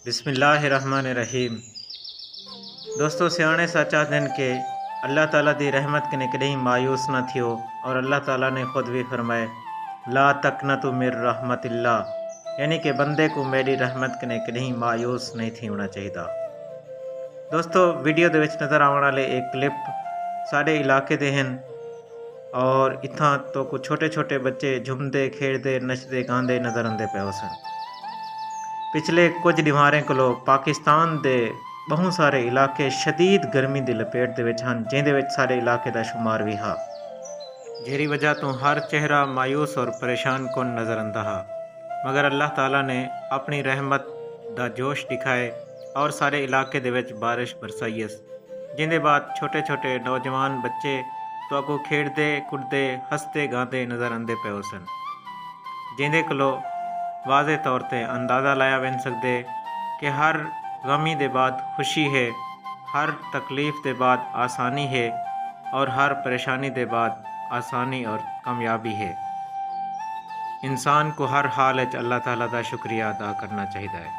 बिस्मिल्लाहिर्रहमानिर्रहीम। दोस्तों सियाणे सचा दिन के अल्लाह ताला दी रहमत कने कहीं मायूस न थियो और अल्लाह ताला ने खुद भी फरमाए ला तकनतु मिर रहमतिल्लाह, यानी कि बंदे को मेरी रहमत कने कहीं मायूस नहीं थी होना चाहिए। दोस्तों वीडियो दे विच नज़र आने वाले एक क्लिप साढ़े इलाके दे हैं और इत्थां तो कुछ छोटे छोटे बच्चे झुमदे खेड़दे नचदे गांदे नज़र आते पे सन। पिछले कुछ दिहाड़े को पाकिस्तान के बहुत सारे इलाके शदीद गर्मी की लपेट दे विच हन, जिहदे विच सारे इलाके का शुमार भी हा, जिहदी वजह तो हर चेहरा मायूस और परेशान कुन नज़र आंदा हा। मगर अल्लाह ताला ने अपनी रहमत दा जोश दिखाए और सारे इलाके दे विच बारिश बरसाईस, जिंदे बाद छोटे छोटे नौजवान बच्चे तो अगों खेड़दे कुदते हंसते गाते नज़र आते पे सन, जिंदे कोलों वाज़े तौर पर अंदाज़ा लाया बन सकते कि हर गमी के बाद खुशी है, हर तकलीफ़ के बाद आसानी है और हर परेशानी के बाद आसानी और कामयाबी है। इंसान को हर हाल अल्लाह ताला का शुक्रिया अदा करना चाहिए है।